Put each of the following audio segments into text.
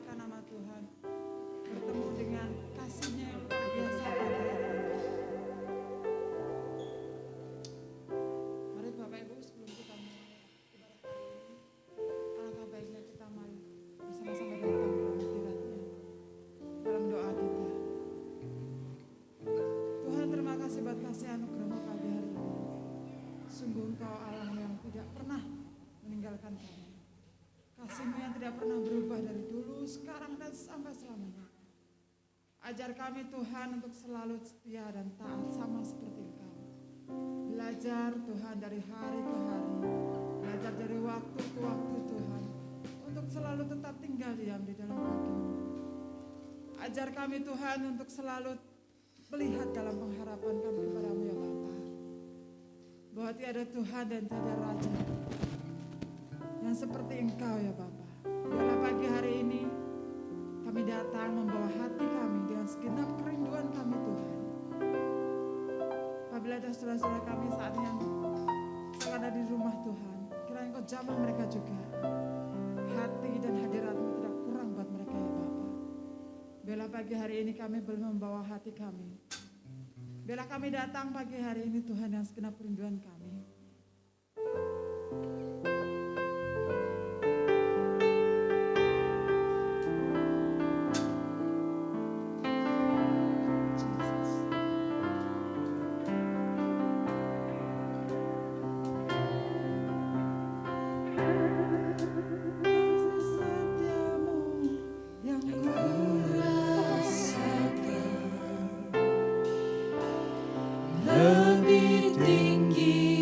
memuliakan nama Tuhan. Bertemu dengan kasih-Nya yang luar biasa pagi hari ini. Mari Bapak Ibu, sebelum kita mulai ibadah hari ini, alangkah baiknya kita mari bersama-sama datang dalam hadirat-Nya, dalam doa kita. Tuhan, terima kasih buat kasih anugerah-Mu pagi hari ini. Sungguh Engkau Allah yang tidak pernah meninggalkan kami. Kasih-Mu yang tidak pernah berubah dari dulu, sekarang, dan sampai selamanya. Ajar kami Tuhan untuk selalu setia dan taat sama seperti Engkau. Belajar Tuhan dari hari ke hari, belajar dari waktu ke waktu Tuhan, untuk selalu tetap tinggal diam di dalam kaki-Mu. Ajar kami Tuhan untuk selalu melihat dalam pengharapan kami kepada-Mu ya Bapa, bahwa tiada Tuhan dan tiada Raja yang seperti Engkau ya Bapa. Biarlah pagi hari ini kami datang membawa hati kami dengan segenap kerinduan kami Tuhan. Apabila ada saudara-saudara kami saat ini yang sedang ada di rumah Tuhan, kiranya Engkau jamah mereka juga. Hati dan hadirat-Mu tidak kurang buat mereka ya Bapa. Biarlah pagi hari ini kami boleh membawa hati kami. Biarlah kami datang pagi hari ini Tuhan yang segenap kerinduan kami. Lebih tinggi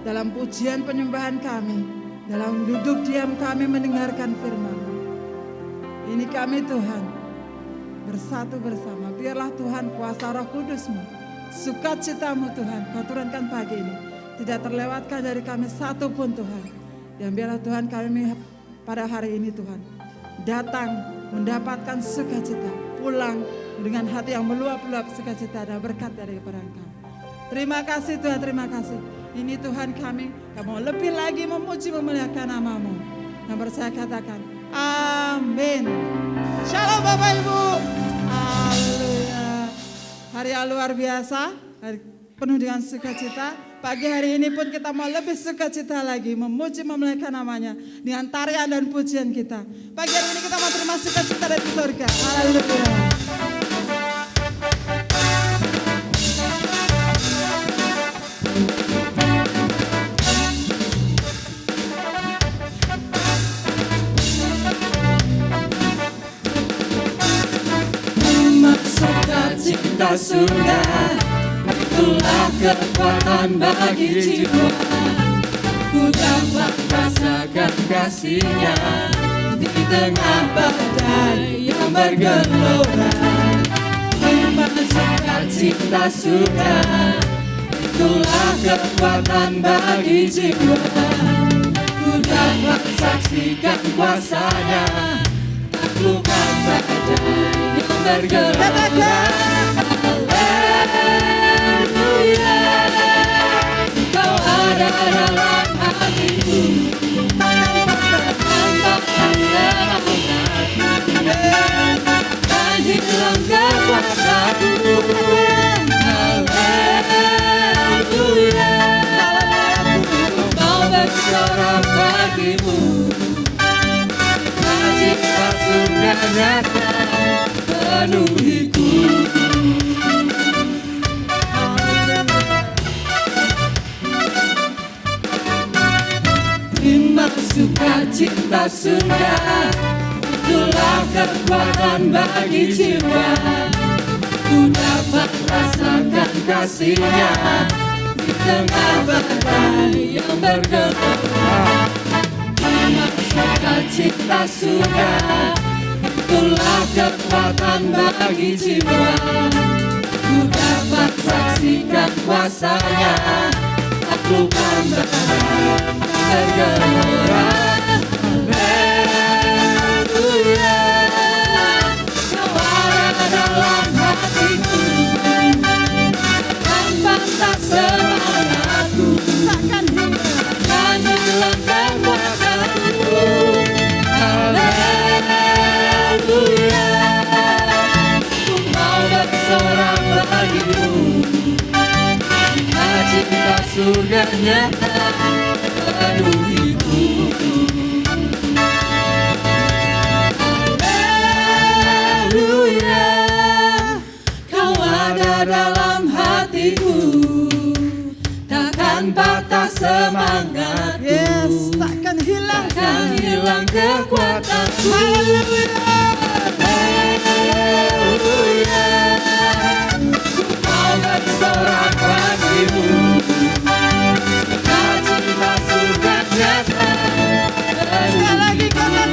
Dalam pujian penyembahan kami, dalam duduk diam kami mendengarkan firman-Mu. Ini kami Tuhan, bersatu bersama. Biarlah Tuhan kuasa Roh Kudus-Mu, sukacita-Mu Tuhan, Kau turunkan pagi ini. Tidak terlewatkan dari kami satu pun Tuhan. Dan biarlah Tuhan kami pada hari ini Tuhan, datang mendapatkan sukacita, pulang dengan hati yang meluap-luap sukacita dan berkat dari kepada Engkau. Terima kasih Tuhan, terima kasih. Ini Tuhan kami mau lebih lagi memuji memuliakan nama-Mu. Dan percaya katakan, amin. Shalom Bapak Ibu. Haleluya. Hari yang luar biasa, hari penuh dengan sukacita. Pagi hari ini pun kita mau lebih sukacita lagi, memuji memuliakan namanya dengan tarian dan pujian kita. Pagi hari ini kita mau terima sukacita dari surga. Haleluya. Sukacita surga, itulah kekuatan bagi jiwa. Ku dapat rasakan kasih-Nya di tengah badai yang bergelora. Sukacita surga, itulah kekuatan bagi jiwa. Ku dapat saksikan kuasa-Nya, taklukkan badai yang bergelora. Haleluya, Kau ada dalam hatiku, tanpa semangatku, dan hilang kekuasaku. Haleluya, mau bersorak bagimu, sukacita surga nyata penuhiku. Terima sukacita surga, itulah kekuatan bagi jiwa. Ku dapat rasakan kasih-Nya di tengah badai yang bergelora. Terima sukacita surga, itulah kekuatan bagi jiwa. Ku dapat saksikan kuasa-Nya, taklukkan badai bergelora. Haleluya, Kau ada dalam hatiku, tanpa semangatku, takkan hilang kekuatanku. Haleluya, ku mau bersorak bagimu, sukacita surga nyata penuhiku. Haleluya, Kau ada dalam hatiku, takkan patah semangatku. Yes, takkan hilang kekuatanku. Haleluya, ku mau bersorak bagimu, sukacita surga nyata. Sekali lagi katakan,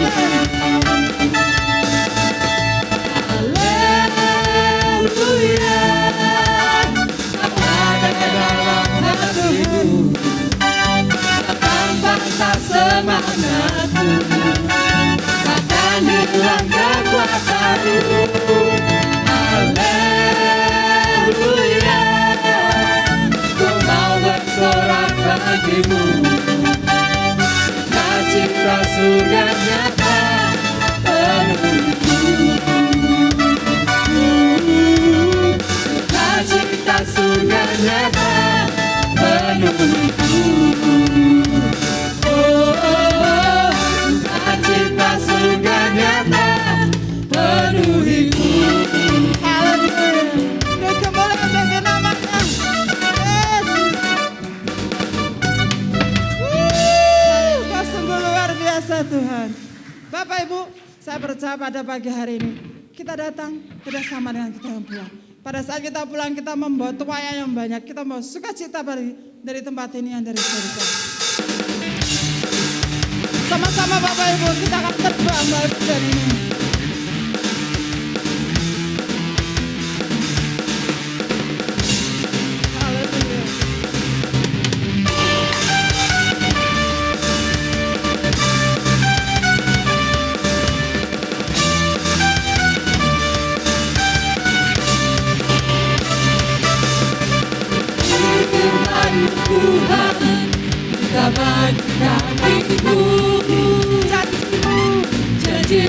haleluya, Kau ada dalam hatiku, takkan patah semangatku, takkan hilang kekuatanku. Haleluya, ku mau bersorak bagimu, sukacita surga nyata penuhiku. Sukacita surga nyata penuhiku. Sukacita surga nyata penuhiku. haleluya. Dan kemuliaan bagi namanya. Yes. Kau sungguh luar biasa Tuhan. Bapak Ibu, saya percaya pada pagi hari ini kita datang tidak sama dengan kita yang pulang. Pada saat kita pulang kita membawa tuayan yang banyak, kita membawa sukacita dari tempat ini yang dari surga. Sama-sama Bapak Ibu, kita akan terbang melalui hujan ini. Haleluya.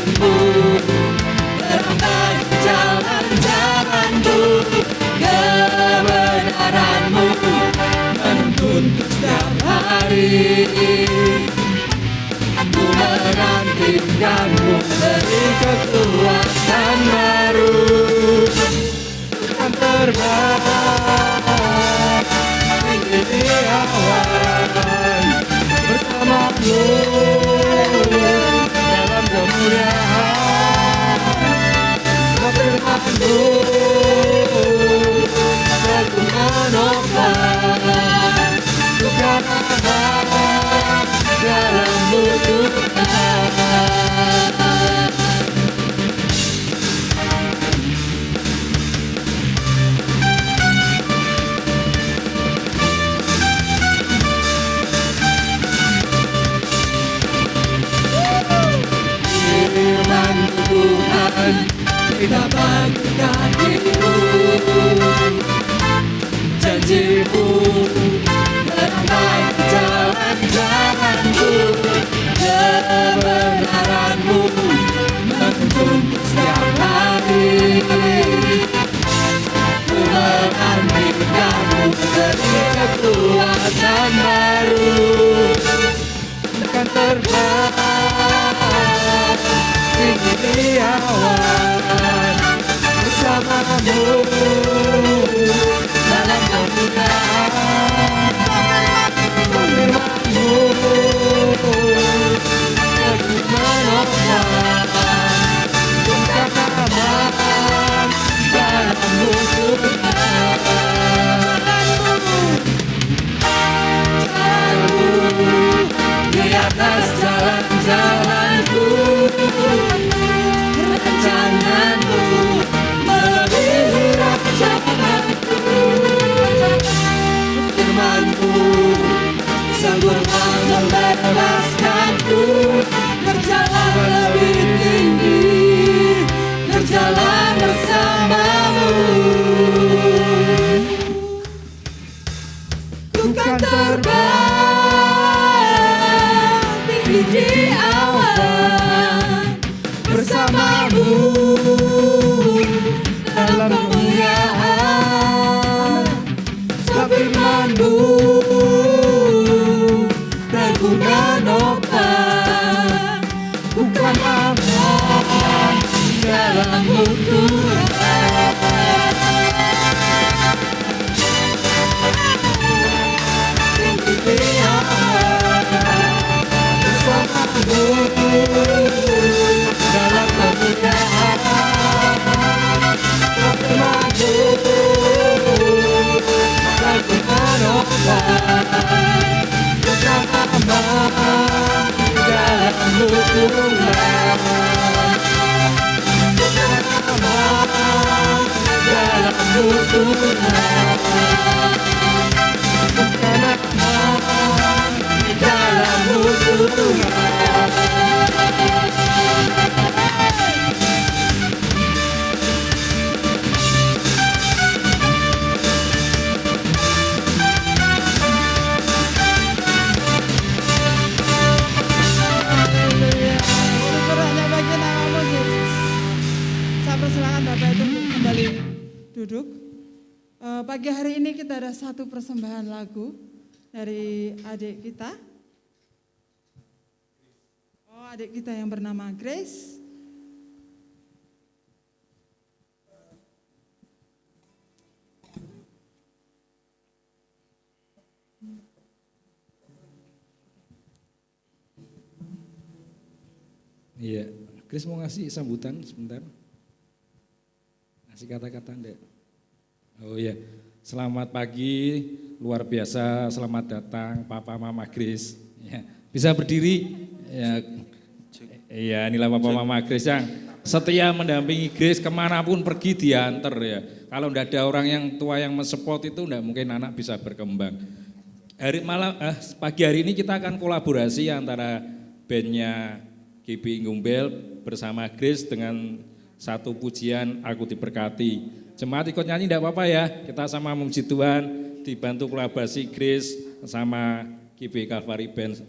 jalanmu, terangkan jalan-jalanmu, kebenaranmu menuntunku setiap hari. Ku menantikanmu beri kekuatan baru, akan terbang tinggi di awan bersamamu dalam kemuliaan. Firman-Mu teguh menopang, bukan aman dalam butuhan. Firman Tuhan kita bagi kakimu, janji-Mu meramai jalan-jalan-Mu, kebenaran-Mu menuntunku setiap hari. Ku menantikan-Mu beri kekuatan baru, akan terbang tinggi di awan bersamamu dalam kemuliaan. Firman-Mu teguh menopang, bukan aman dalam butuhan. Jalanmu di atas jalan-jalanku, rancangan-Mu melebihi rancanganku. Firman-Mu sanggup membebaskanku, berjalan lebih tinggi, berjalan bersama-Mu. Ku kan terbang tinggi di awan bersama-Mu dalam kemuliaan. Sebab firman-Mu teguh menopang, bukan aman dalam butuhan. Tinggi di awan bersama-Mu dalam kemuliaan. Firman-Mu teguh menopang, bukan aman dalam butuhan. Bukan aman dalam butuhan. Bukan aman dalam butuhan. Syukur hanya bagi nama-Mu Yesus. Saya persilakan Bapak itu kembali duduk. Pagi hari ini kita ada satu persembahan lagu dari adik kita. Adik kita yang bernama Grace. Iya, Grace mau ngasih sambutan sebentar. Ngasih kata-kata enggak? Oh iya, selamat pagi, luar biasa, selamat datang Papa Mama Grace. Ya, bisa berdiri? Ya, iya inilah Papa Mama Grace yang setia mendampingi Grace kemanapun pergi diantar ya. Kalau enggak ada orang yang tua yang mensupport itu enggak mungkin anak bisa berkembang. Pagi hari ini kita akan kolaborasi antara bandnya GB Ngumbel bersama Grace dengan satu pujian Aku Diberkati. Jemaat ikut nyanyi enggak apa-apa ya, kita sama memuji Tuhan, dibantu kolaborasi Grace sama GB Calvary Band.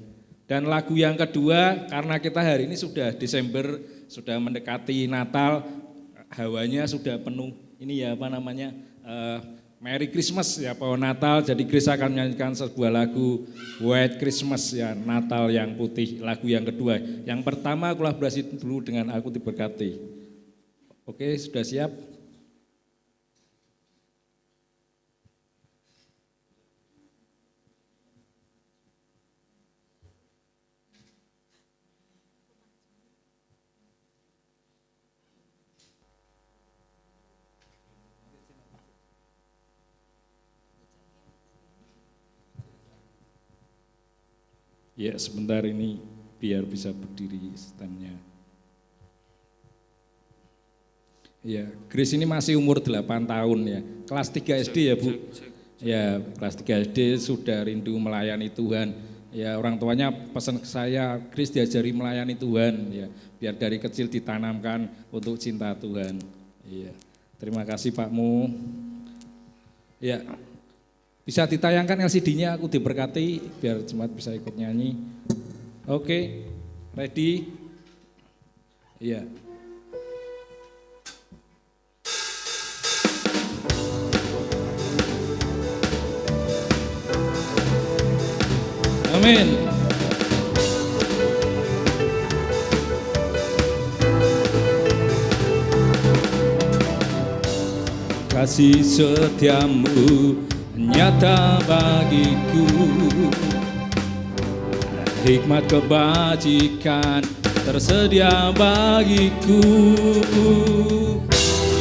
Dan lagu yang kedua, karena kita hari ini sudah Desember sudah mendekati Natal, hawanya sudah penuh. Ini ya apa namanya, Merry Christmas ya, pohon Natal. Jadi Grace akan menyanyikan sebuah lagu White Christmas ya, Natal yang putih, lagu yang kedua. Yang pertama kolaborasi dulu dengan Aku Diberkati. Oke, sudah siap? Ya, sebentar ini biar bisa berdiri standnya. Ya, Grace ini masih umur 8 tahun ya, kelas 3 SD ya Bu. Ya, kelas 3 SD sudah rindu melayani Tuhan. Ya, orang tuanya pesan ke saya, Grace diajari melayani Tuhan ya, biar dari kecil ditanamkan untuk cinta Tuhan. Iya. Terima kasih Pakmu. Ya. Bisa ditayangkan LCD-nya, Aku Diberkati, biar jemaat bisa ikut nyanyi. Oke, ready? Iya. Amin. Kasih setiamu nyata bagiku, hikmat kebajikan tersedia bagiku,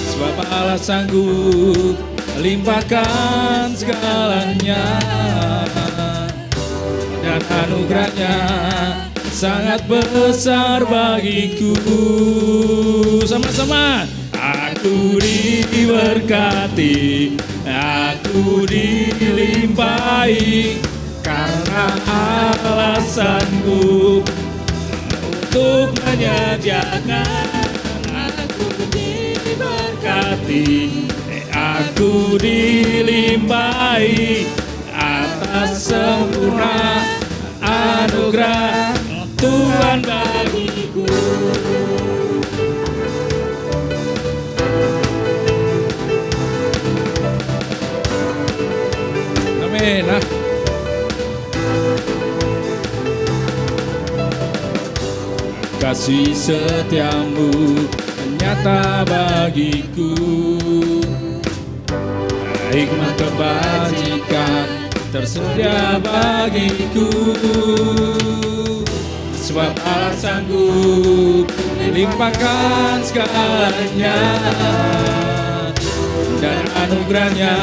sebab Allah sanggup limpahkan segalanya, dan anugerahnya sangat besar bagiku. Sama-sama. Aku diberkati, aku dilimpahi, karena Allah sanggup untuk menyediakan. Aku diberkati, aku dilimpahi, atas sempurna anugerah Tuhan bagiku. Nah. Kasih setiamu nyata bagiku, hikmat kebajikan tersedia bagiku, sebab Allah sanggup limpahkan segalanya, dan anugerahnya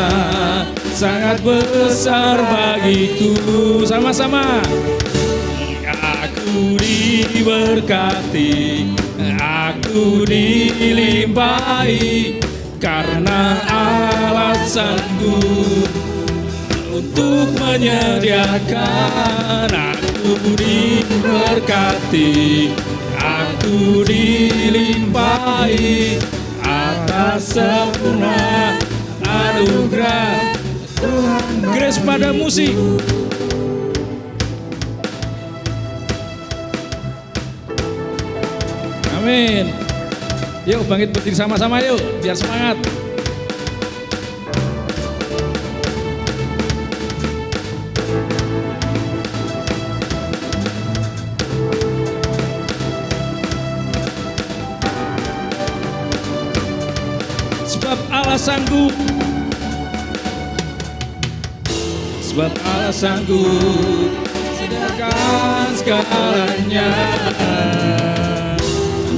sangat besar bagiku. Sama-sama. Aku diberkati, aku dilimpahi, karena Allah sanggup untuk menyediakan. Aku diberkati, aku dilimpahi, atas sempurna anugerah Tuhan. Grace pada musik. Amin. Yuk bangkit berdiri sama-sama yuk, biar semangat. Sebab Allah sanggup, sebab Allah sanggup sediakan segalanya,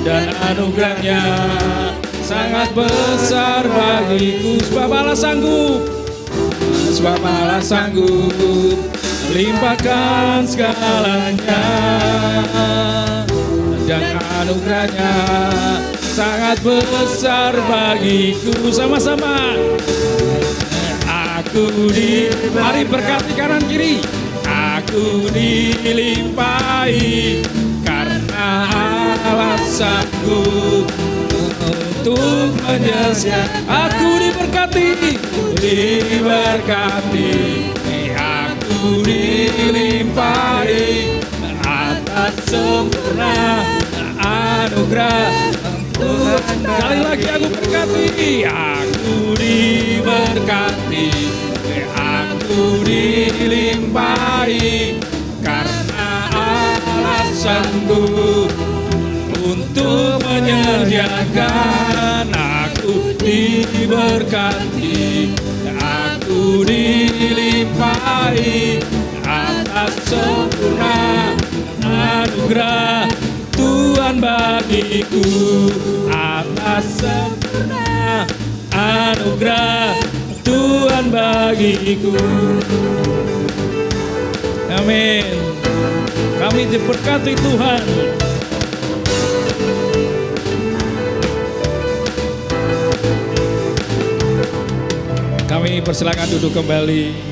dan anugerahnya sangat besar bagiku. Sebab Allah sanggup, sebab Allah sanggup limpahkan segalanya, dan anugerahnya sangat besar bagiku. Sama-sama. Aku mari berkati kanan kiri. Aku dilimpahi, karena Allah sanggup untuk menyediakan. Aku diberkati, diberkati, aku dilimpahi, atas sempurna anugerah Tuhan. Sekali lagi aku berkati, aku diberkati, aku dilimpahi karena alasanku untuk menyediakan. Aku diberkati, aku dilimpahi atas sempurna anugerah Tuhan bagiku, atas sempurna anugerah Tuhan bagiku. Amin. Kami diberkati Tuhan. Kami persilakan duduk kembali.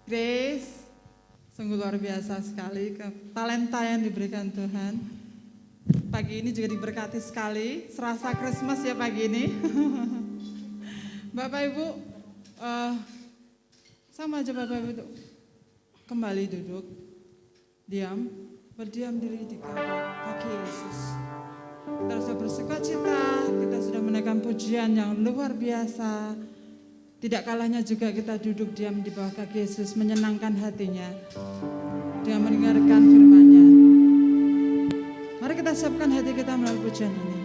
Grace, sungguh luar biasa sekali talenta yang diberikan Tuhan. pagi ini juga diberkati sekali. Serasa Christmas ya pagi ini. Bapak Ibu, sama aja Bapak Ibu tuh. Kembali duduk, diam, berdiam diri di kaki Yesus. Kita sudah bersuka cita, kita sudah menaikkan pujian yang luar biasa. Tidak kalahnya juga kita duduk diam di bawah kaki Yesus, menyenangkan hatinya dengan mendengarkan firman-Nya. Mari kita siapkan hati kita melalui pujian ini.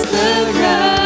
Segalanya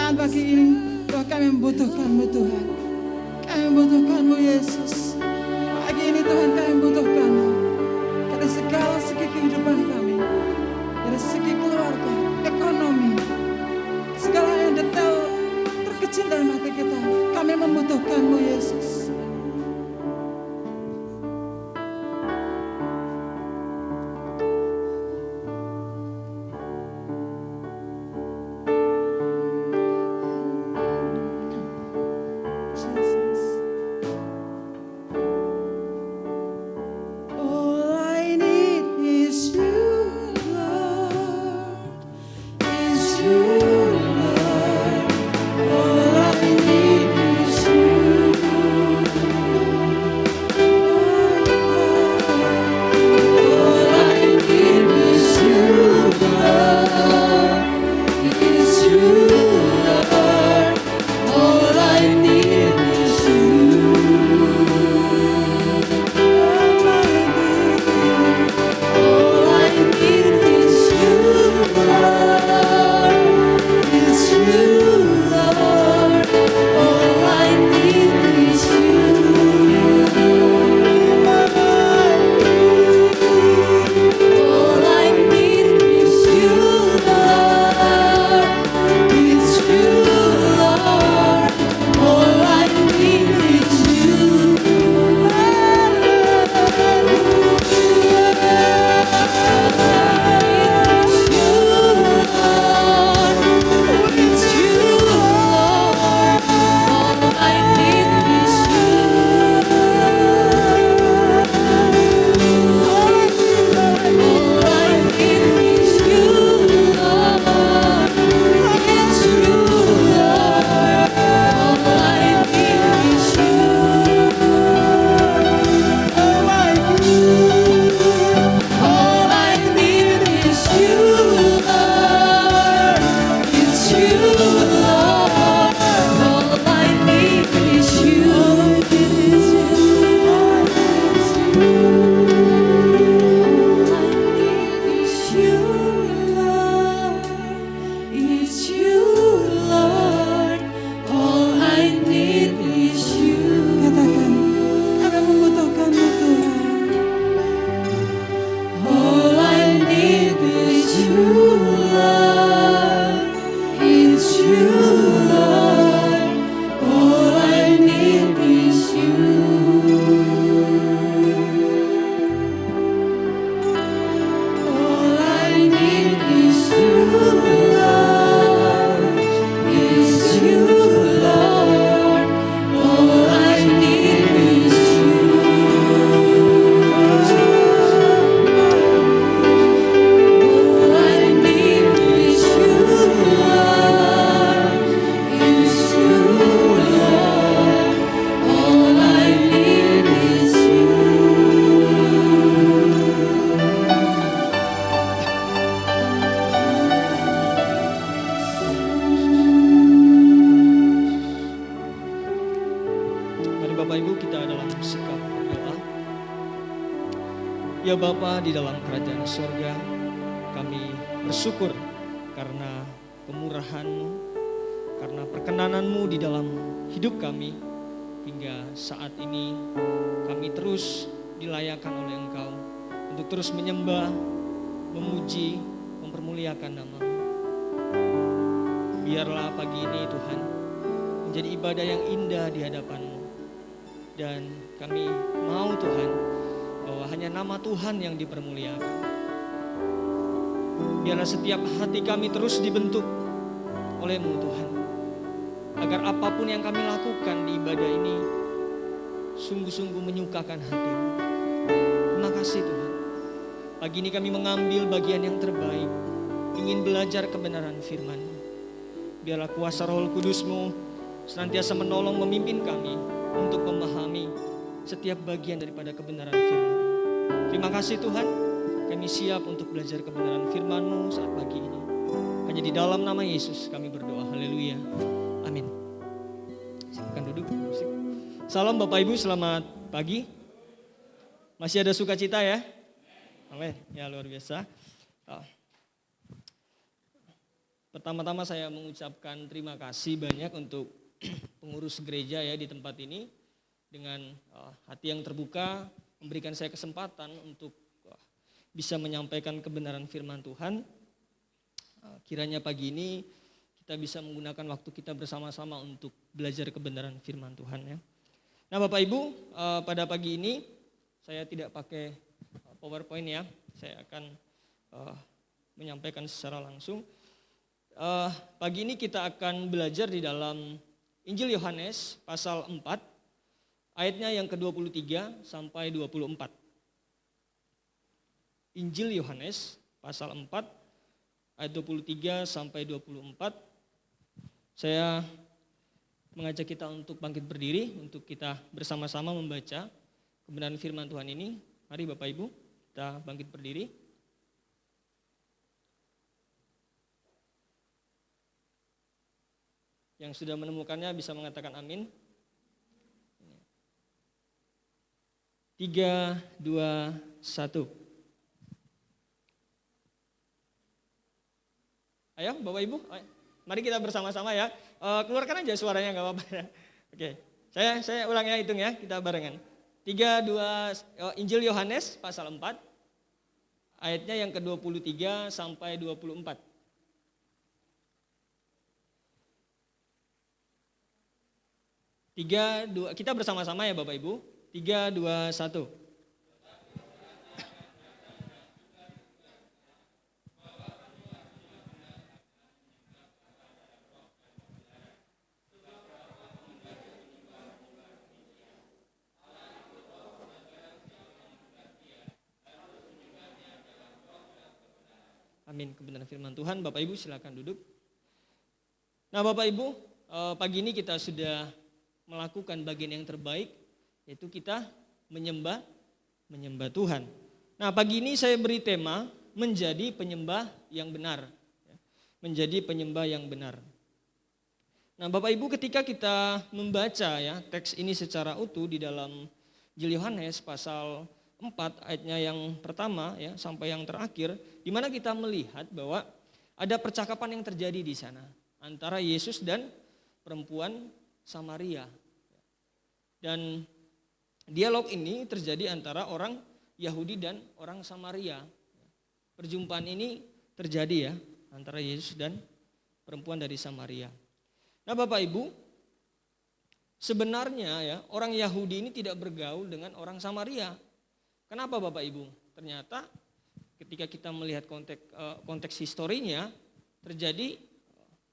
saat pagi ini bahwa kami membutuhkan-Mu Tuhan. Kami membutuhkan-Mu Yesus. Pagi ini Tuhan kami membutuhkan-Mu. Dari segala segi kehidupan kami. Dari segi keluarga, ekonomi. Segala yang detail terkecil dalam hati kita. Kami membutuhkan-Mu Yesus. Ya Bapa di dalam kerajaan surga, kami bersyukur karena kemurahan-Mu, karena perkenanan-Mu di dalam hidup kami. Hingga saat ini kami terus dilayakkan oleh Engkau untuk terus menyembah, memuji, mempermuliakan nama-Mu. Biarlah pagi ini Tuhan menjadi ibadah yang indah di hadapan-Mu. Dan kami mau Tuhan bahwa hanya nama Tuhan yang dipermuliakan. Biarlah setiap hati kami terus dibentuk oleh-Mu Tuhan. Agar apapun yang kami lakukan di ibadah ini sungguh-sungguh menyukakan hati-Mu. Terima kasih Tuhan. Pagi ini kami mengambil bagian yang terbaik, ingin belajar kebenaran firman-Mu. Biarlah kuasa Roh Kudus-Mu senantiasa menolong memimpin kami untuk memahami setiap bagian daripada kebenaran firman-Mu. Terima kasih Tuhan, kami siap untuk belajar kebenaran firman-Mu saat pagi ini. Hanya di dalam nama Yesus kami berdoa, haleluya, amin. Silakan duduk. Salam Bapak Ibu, selamat pagi. Masih ada sukacita ya? Amin, ya luar biasa. Pertama-tama saya mengucapkan terima kasih banyak untuk pengurus gereja ya di tempat ini dengan hati yang terbuka memberikan saya kesempatan untuk bisa menyampaikan kebenaran firman Tuhan. Kiranya pagi ini kita bisa menggunakan waktu kita bersama-sama untuk belajar kebenaran firman Tuhan ya. Nah Bapak Ibu, pada pagi ini saya tidak pakai PowerPoint ya, saya akan menyampaikan secara langsung. Pagi ini kita akan belajar di dalam Injil Yohanes pasal 4, ayatnya yang ke-23 sampai 24. Injil Yohanes pasal 4, ayat 23 sampai 24. Saya mengajak kita untuk bangkit berdiri, untuk kita bersama-sama membaca kebenaran firman Tuhan ini. Mari Bapak Ibu, kita bangkit berdiri. Yang sudah menemukannya bisa mengatakan amin. 3, 2, 1. Ayo Bapak Ibu, mari kita bersama-sama ya. Keluarkan aja suaranya, nggak apa-apa ya. Oke, saya ulang ya, hitung ya, kita barengan. 3, 2, Injil Yohanes pasal 4, ayatnya yang ke-23 sampai 24. 3, 2, kita bersama-sama ya Bapak Ibu. 3, 2, 1. Amin, kebenaran firman Tuhan. Bapak Ibu silakan duduk. Nah Bapak Ibu, pagi ini kita sudah melakukan bagian yang terbaik, yaitu kita menyembah Tuhan. Nah pagi ini saya beri tema menjadi penyembah yang benar. Menjadi penyembah yang benar. Nah Bapak Ibu, ketika kita membaca ya teks ini secara utuh di dalam Injil Yohanes pasal 4 ayatnya yang pertama ya sampai yang terakhir, di mana kita melihat bahwa ada percakapan yang terjadi di sana antara Yesus dan perempuan Samaria. Dan dialog ini terjadi antara orang Yahudi dan orang Samaria. Perjumpaan ini terjadi ya antara Yesus dan perempuan dari Samaria. Nah Bapak Ibu, sebenarnya ya orang Yahudi ini tidak bergaul dengan orang Samaria. Kenapa Bapak Ibu? Ternyata ketika kita melihat konteks historinya terjadi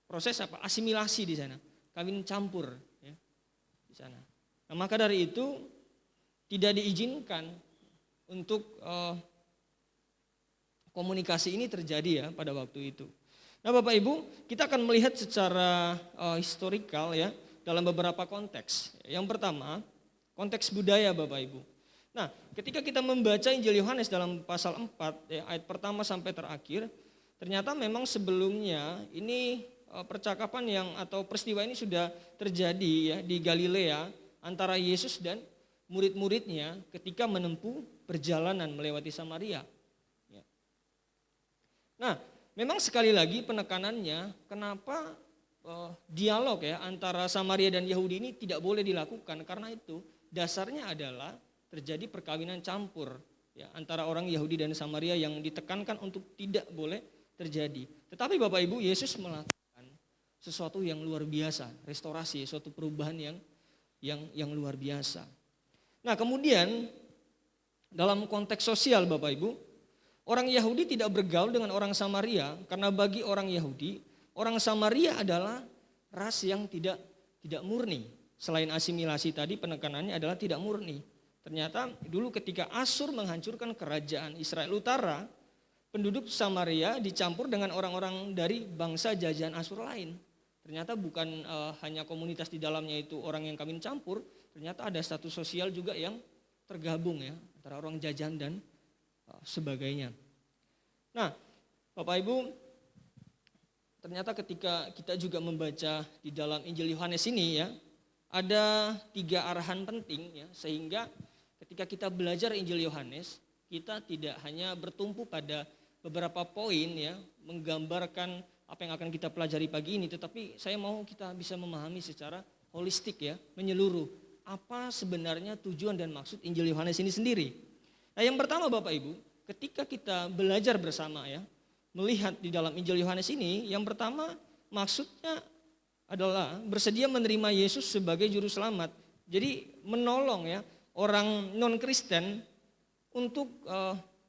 proses asimilasi di sana, kawin campur ya, di sana. Nah, maka dari itu tidak diizinkan untuk komunikasi ini terjadi ya pada waktu itu. Nah Bapak Ibu, kita akan melihat secara historikal ya dalam beberapa konteks. Yang pertama, konteks budaya Bapak Ibu. Nah, ketika kita membaca Injil Yohanes dalam pasal 4 ya, ayat pertama sampai terakhir, ternyata memang sebelumnya ini percakapan yang atau peristiwa ini sudah terjadi ya di Galilea antara Yesus dan murid-muridnya ketika menempuh perjalanan melewati Samaria. Ya. Nah, memang sekali lagi penekanannya kenapa dialog ya antara Samaria dan Yahudi ini tidak boleh dilakukan, karena itu dasarnya adalah terjadi perkawinan campur ya, antara orang Yahudi dan Samaria yang ditekankan untuk tidak boleh terjadi. Tetapi Bapak Ibu, Yesus melakukan sesuatu yang luar biasa, restorasi, suatu perubahan yang luar biasa. Nah kemudian dalam konteks sosial Bapak Ibu, orang Yahudi tidak bergaul dengan orang Samaria karena bagi orang Yahudi, orang Samaria adalah ras yang tidak murni. Selain asimilasi tadi, penekanannya adalah tidak murni. Ternyata dulu ketika Asyur menghancurkan kerajaan Israel Utara, penduduk Samaria dicampur dengan orang-orang dari bangsa jajahan Asyur lain. Ternyata bukan hanya komunitas di dalamnya itu orang yang kawin campur, ternyata ada status sosial juga yang tergabung ya antara orang jajahan dan sebagainya. Nah, Bapak Ibu, ternyata ketika kita juga membaca di dalam Injil Yohanes ini ya, ada 3 arahan penting ya, sehingga ketika kita belajar Injil Yohanes, kita tidak hanya bertumpu pada beberapa poin ya, menggambarkan apa yang akan kita pelajari pagi ini, tetapi saya mau kita bisa memahami secara holistik ya, menyeluruh. Apa sebenarnya tujuan dan maksud Injil Yohanes ini sendiri. Nah yang pertama Bapak Ibu, ketika kita belajar bersama ya, melihat di dalam Injil Yohanes ini, yang pertama maksudnya adalah bersedia menerima Yesus sebagai juru selamat. Jadi menolong ya orang non-Kristen untuk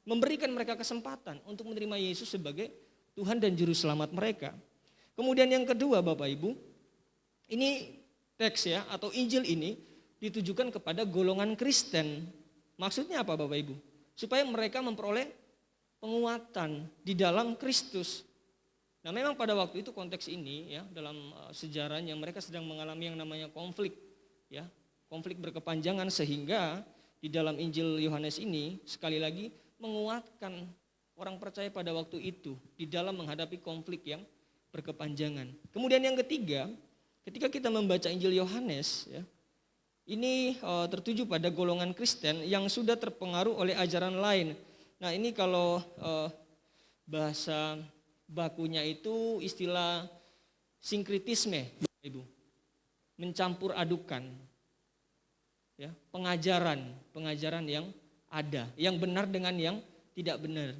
memberikan mereka kesempatan untuk menerima Yesus sebagai Tuhan dan juru selamat mereka. Kemudian yang kedua Bapak Ibu, ini teks ya atau Injil ini ditujukan kepada golongan Kristen. Maksudnya apa Bapak Ibu? Supaya mereka memperoleh penguatan di dalam Kristus. Nah memang pada waktu itu konteks ini ya dalam sejarahnya mereka sedang mengalami yang namanya konflik ya, konflik berkepanjangan sehingga di dalam Injil Yohanes ini sekali lagi menguatkan orang percaya pada waktu itu di dalam menghadapi konflik yang berkepanjangan. Kemudian yang ketiga, ketika kita membaca Injil Yohanes ya, ini tertuju pada golongan Kristen yang sudah terpengaruh oleh ajaran lain. Nah ini kalau bahasa bakunya itu istilah sinkritisme, Ibu, mencampur adukan, ya, pengajaran yang ada, yang benar dengan yang tidak benar.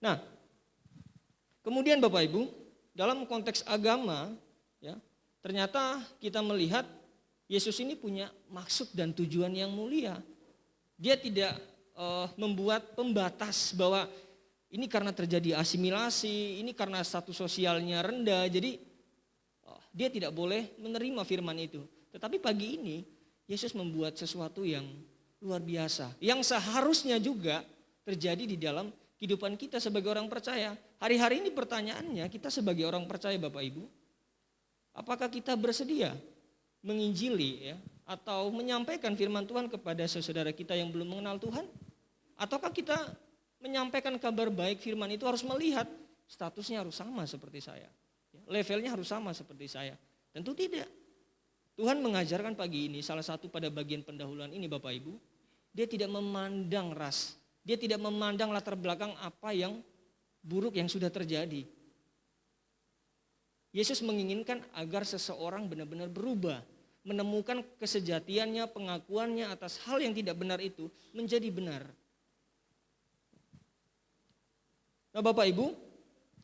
Nah, kemudian Bapak Ibu, dalam konteks agama, ya, ternyata kita melihat Yesus ini punya maksud dan tujuan yang mulia. Dia tidak membuat pembatas bahwa ini karena terjadi asimilasi, ini karena status sosialnya rendah, jadi dia tidak boleh menerima firman itu. Tetapi pagi ini Yesus membuat sesuatu yang luar biasa, yang seharusnya juga terjadi di dalam kehidupan kita sebagai orang percaya. Hari-hari ini pertanyaannya, kita sebagai orang percaya Bapak Ibu, apakah kita bersedia menginjili ya, atau menyampaikan firman Tuhan kepada saudara kita yang belum mengenal Tuhan? Ataukah kita menyampaikan kabar baik firman itu harus melihat statusnya harus sama seperti saya, levelnya harus sama seperti saya? Tentu tidak. Tuhan mengajarkan pagi ini salah satu pada bagian pendahuluan ini Bapak Ibu, dia tidak memandang ras, dia tidak memandang latar belakang apa yang buruk yang sudah terjadi. Yesus menginginkan agar seseorang benar-benar berubah, menemukan kesejatiannya, pengakuannya atas hal yang tidak benar itu menjadi benar. Nah Bapak Ibu,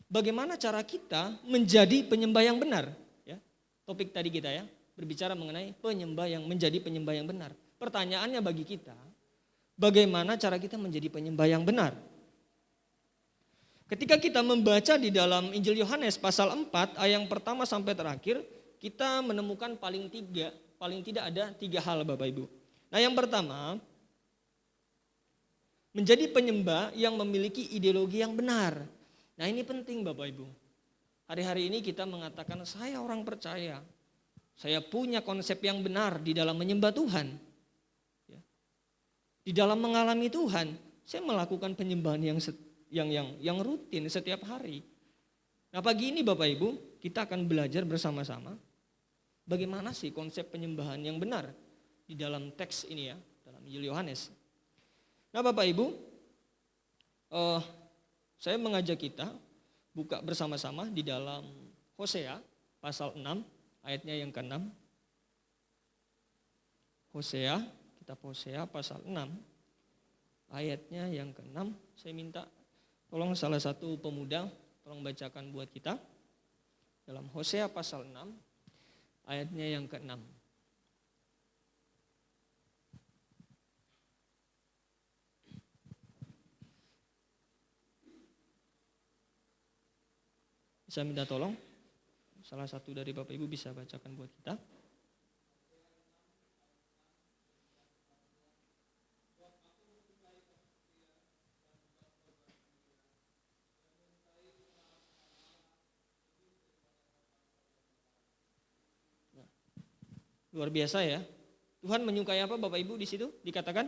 bagaimana cara kita menjadi penyembah yang benar? Ya, topik tadi kita ya, berbicara mengenai menjadi penyembah yang benar. Pertanyaannya bagi kita, bagaimana cara kita menjadi penyembah yang benar? Ketika kita membaca di dalam Injil Yohanes pasal 4 ayat yang pertama sampai terakhir, kita menemukan paling tidak ada 3 hal Bapak Ibu. Nah yang pertama, menjadi penyembah yang memiliki ideologi yang benar. Nah ini penting Bapak Ibu. Hari-hari ini kita mengatakan saya orang percaya, saya punya konsep yang benar di dalam menyembah Tuhan. Di dalam mengalami Tuhan, saya melakukan penyembahan yang rutin setiap hari. Nah pagi ini Bapak Ibu, kita akan belajar bersama-sama bagaimana sih konsep penyembahan yang benar di dalam teks ini ya, dalam Injil Yohanes. Nah Bapak Ibu, saya mengajak kita buka bersama-sama di dalam Hosea pasal 6 ayatnya yang ke-6. Hosea pasal 6 ayatnya yang ke-6. Saya minta tolong salah satu pemuda tolong bacakan buat kita. Dalam Hosea pasal 6 ayatnya yang ke-6. Bisa minta tolong salah satu dari Bapak Ibu bisa bacakan buat kita. Luar biasa ya. Tuhan menyukai apa Bapak Ibu di situ? Dikatakan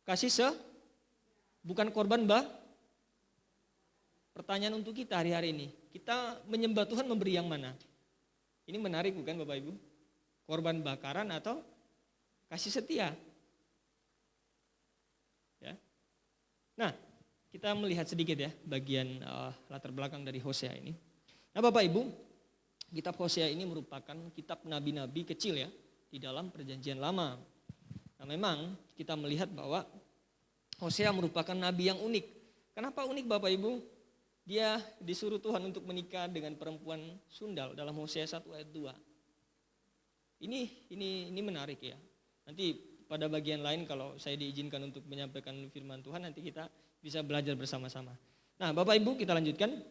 kasih bukan korban Pertanyaan untuk kita hari-hari ini. Kita menyembah Tuhan memberi yang mana? Ini menarik bukan Bapak Ibu? Korban bakaran atau kasih setia? Ya. Nah, kita melihat sedikit ya bagian latar belakang dari Hosea ini. Nah Bapak Ibu, kitab Hosea ini merupakan kitab nabi-nabi kecil ya di dalam perjanjian lama. Nah memang kita melihat bahwa Hosea merupakan nabi yang unik. Kenapa unik Bapak Ibu? Dia disuruh Tuhan untuk menikah dengan perempuan sundal dalam Hosea 1 ayat 2. Ini menarik ya. Nanti pada bagian lain kalau saya diizinkan untuk menyampaikan firman Tuhan, nanti kita bisa belajar bersama-sama. Nah Bapak Ibu, kita lanjutkan.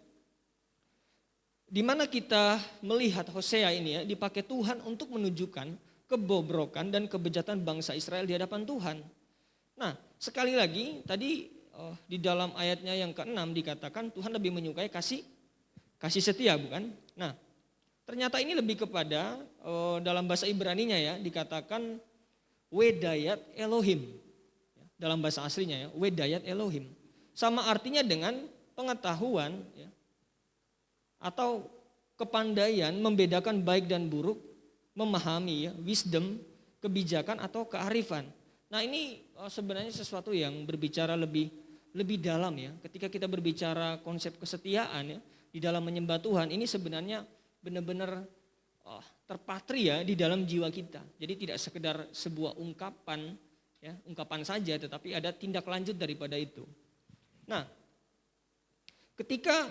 Di mana kita melihat Hosea ini ya dipakai Tuhan untuk menunjukkan kebobrokan dan kebejatan bangsa Israel di hadapan Tuhan. Nah sekali lagi tadi di dalam ayatnya yang ke-6 dikatakan Tuhan lebih menyukai kasih setia, bukan? Nah ternyata ini lebih kepada dalam bahasa Ibraninya ya dikatakan Wedayat Elohim. Dalam bahasa aslinya ya, Wedayat Elohim. Sama artinya dengan pengetahuan ya, atau kepandaian membedakan baik dan buruk, memahami ya, wisdom, kebijakan atau kearifan. Nah ini sebenarnya sesuatu yang berbicara lebih dalam ya. Ketika kita berbicara konsep kesetiaan ya, di dalam menyembah Tuhan, ini sebenarnya benar-benar terpatri ya di dalam jiwa kita. Jadi tidak sekedar sebuah ungkapan ya, ungkapan saja, tetapi ada tindak lanjut daripada itu. Nah, ketika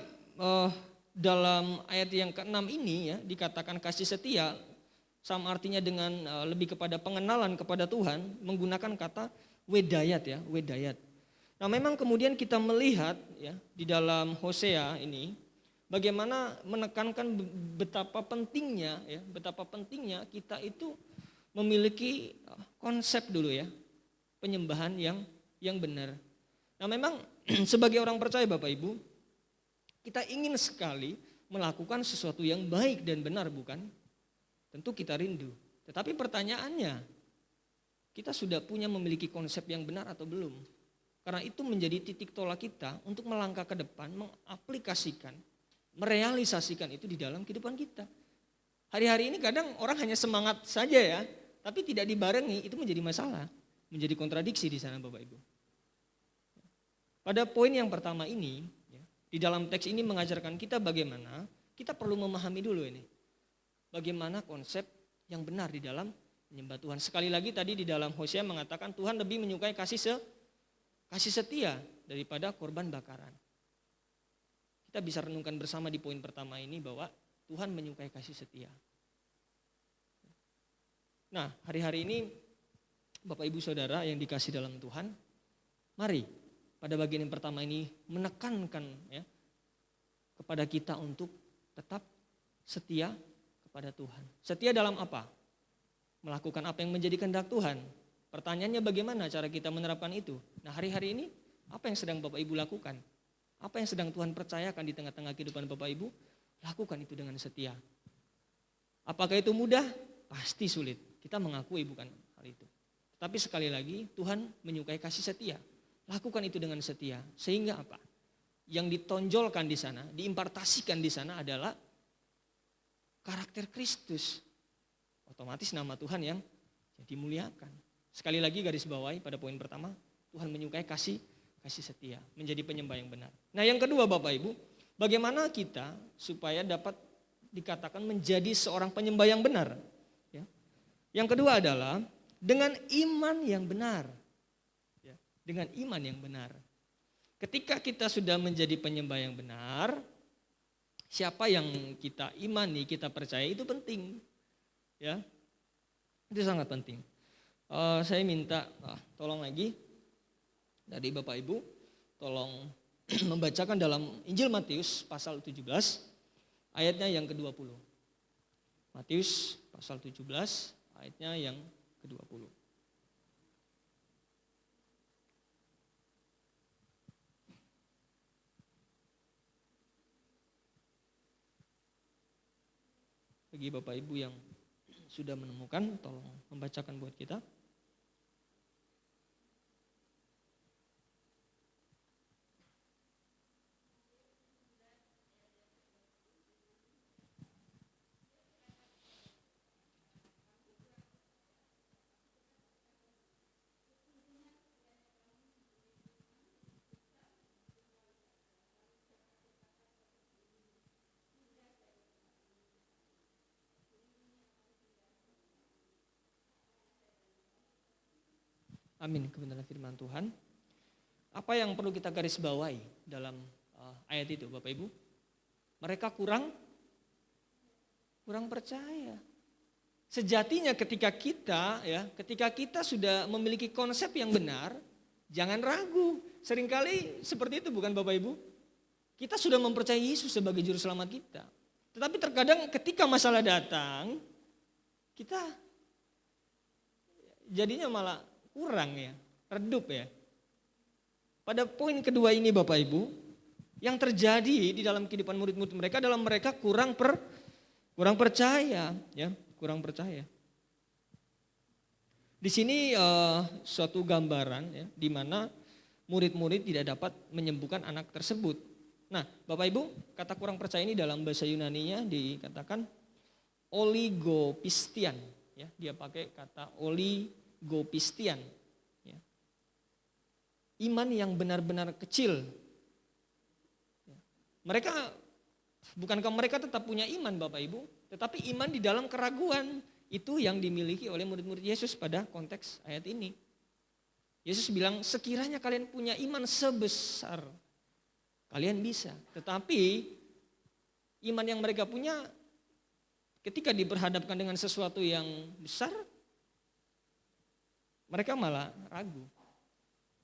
dalam ayat yang ke-6 ini ya dikatakan kasih setia, sama artinya dengan lebih kepada pengenalan kepada Tuhan, menggunakan kata wedayat ya, wedayat. Nah, memang kemudian kita melihat ya di dalam Hosea ini bagaimana menekankan betapa pentingnya kita itu memiliki konsep dulu ya, penyembahan yang benar. Nah memang sebagai orang percaya Bapak Ibu, kita ingin sekali melakukan sesuatu yang baik dan benar, bukan? Tentu kita rindu. Tetapi pertanyaannya, kita sudah memiliki konsep yang benar atau belum? Karena itu menjadi titik tolak kita untuk melangkah ke depan, mengaplikasikan, merealisasikan itu di dalam kehidupan kita. Hari-hari ini kadang orang hanya semangat saja ya, tapi tidak dibarengi, itu menjadi masalah, menjadi kontradiksi di sana Bapak Ibu. Pada poin yang pertama ini, ya, di dalam teks ini mengajarkan kita bagaimana kita perlu memahami dulu ini. Bagaimana konsep yang benar di dalam menyembah Tuhan. Sekali lagi tadi di dalam Hosea mengatakan Tuhan lebih menyukai kasih setia daripada korban bakaran. Kita bisa renungkan bersama di poin pertama ini bahwa Tuhan menyukai kasih setia. Nah, hari-hari ini Bapak Ibu Saudara yang dikasih dalam Tuhan, mari pada bagian yang pertama ini menekankan ya, kepada kita untuk tetap setia kepada Tuhan. Setia dalam apa? Melakukan apa yang menjadi kehendak Tuhan. Pertanyaannya bagaimana cara kita menerapkan itu? Nah hari-hari ini apa yang sedang Bapak Ibu lakukan? Apa yang sedang Tuhan percayakan di tengah-tengah kehidupan Bapak Ibu? Lakukan itu dengan setia. Apakah itu mudah? Pasti sulit. Kita mengakui bukan hal itu. Tapi sekali lagi Tuhan menyukai kasih setia. Lakukan itu dengan setia. Sehingga apa? Yang ditonjolkan di sana, diimpartasikan di sana adalah karakter Kristus. Otomatis nama Tuhan yang dimuliakan. Sekali lagi garis bawahi pada poin pertama, Tuhan menyukai kasih setia, menjadi penyembah yang benar. Nah yang kedua Bapak Ibu, bagaimana kita supaya dapat dikatakan menjadi seorang penyembah yang benar? Ya. Yang kedua adalah dengan iman yang benar. Ya. Dengan iman yang benar. Ketika kita sudah menjadi penyembah yang benar, siapa yang kita imani, kita percaya itu penting. Ya, itu sangat penting. Saya minta tolong lagi dari Bapak Ibu, tolong membacakan dalam Injil Matius pasal 17 ayatnya yang ke-20. Matius pasal 17 ayatnya yang ke-20. Bagi Bapak Ibu yang sudah menemukan, tolong membacakan buat kita. Amin, kebenaran firman Tuhan. Apa yang perlu kita garis bawahi dalam ayat itu Bapak Ibu? Mereka kurang percaya. Sejatinya ketika kita sudah memiliki konsep yang benar, jangan ragu. Seringkali seperti itu bukan Bapak Ibu? Kita sudah mempercayai Yesus sebagai juru selamat kita. Tetapi terkadang ketika masalah datang, kita jadinya malah kurang redup ya. Pada poin kedua ini Bapak Ibu, yang terjadi di dalam kehidupan murid-murid mereka adalah mereka kurang percaya ya. Kurang percaya. Di sini suatu gambaran ya, di mana murid-murid tidak dapat menyembuhkan anak tersebut. Nah, Bapak Ibu, kata kurang percaya ini dalam bahasa Yunaninya dikatakan oligopistian. Ya, dia pakai kata oligopistian. Ya. Iman yang benar-benar kecil. Ya. Bukankah mereka tetap punya iman Bapak Ibu? Tetapi iman di dalam keraguan itu yang dimiliki oleh murid-murid Yesus pada konteks ayat ini. Yesus bilang sekiranya kalian punya iman sebesar, kalian bisa. Tetapi iman yang mereka punya ketika diperhadapkan dengan sesuatu yang besar, mereka malah ragu.